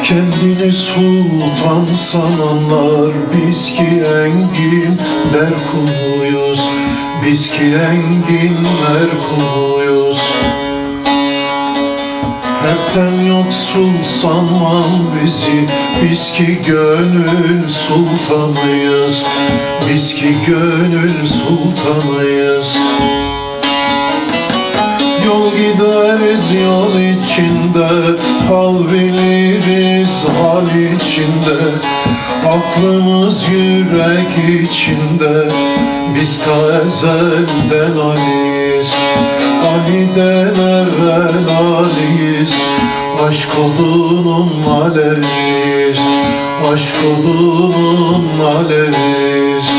Kendini sultan sananlar, biz ki enginler kuluyuz, biz ki enginler kuluyuz. Hepten yoksul sanmam bizi, biz ki gönül sultanıyız, biz ki gönül sultanıyız. Yol gideriz yol içinde, hal biliriz hal içinde. Aklımız yürek içinde, biz ta ezelden Ali'yiz. Ali'den evvel Ali'yiz, aşk odunun aleviyiz, aşk odunun aleviyiz.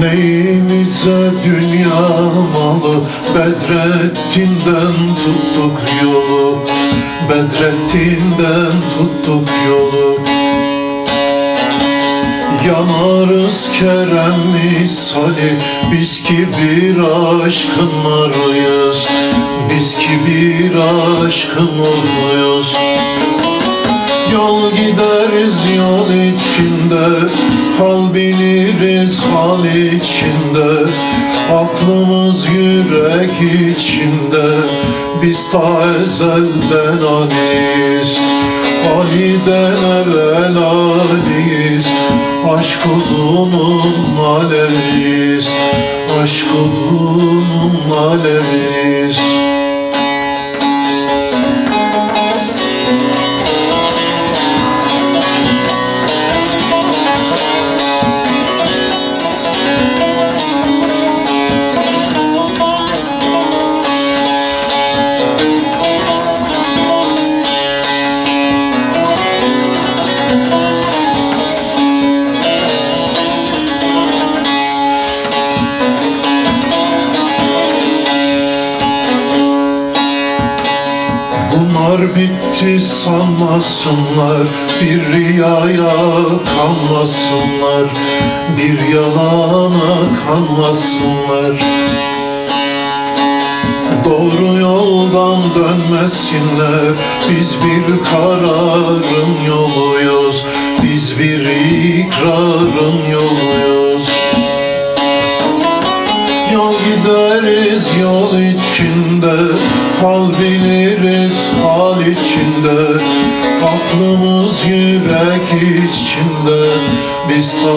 Neyimize dünya malı, Bedrettin'den tuttuk yolu, Bedrettin'den tuttuk yolu. Yanarız Kerem misali, biz ki bir aşkın arıyız, biz ki bir aşkın oluyuz. Yol gideriz yol içinde, hal biliriz hal içinde. Aklımız yürek içinde, biz ta ezelden Ali'yiz. Ali'den evvel Ali'yiz, aşk odunun aleviyiz, aşk odunun aleviyiz. Bunlar bitti sanmasınlar, bir rüyaya kanmasınlar, bir yalana kanmasınlar. Doğru yoldan dönmesinler, biz bir kararın yoluyuz, biz bir ikrarın yoluyuz. Yol gideriz yol içinde, hal biliriz hal içinde. Aklımız yürek içinde, biz ta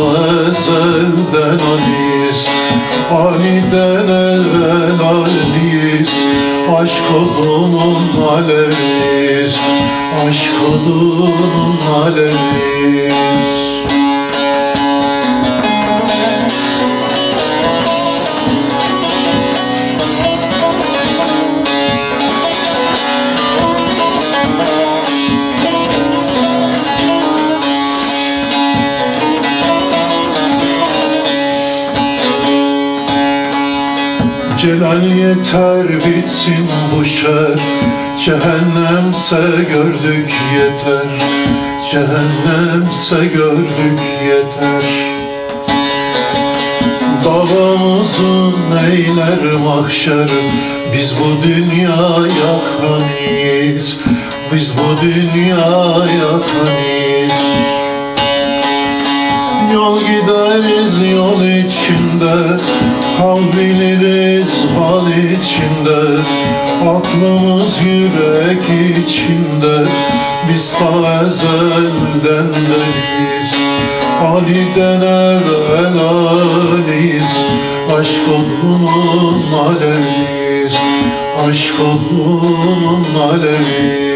ezelden Ali'yiz. Ali'den evvel Ali'yiz, aşk odunun aleviyiz, aşk odunun aleviyiz. Celal yeter bitsin bu şer, cehennemse gördük yeter, cehennemse gördük yeter. Davamızın eyler mahşer, biz bu dünyaya kaniyiz, biz bu dünyaya kaniyiz. Yol gideriz yol içinde, hal biliriz hal içinde. Aklımız yürek içinde, biz ta ezelden deliyiz. Ali'den evvel Ali'yiz, aşk odunun aleviyiz, aşk odunun aleviyiz.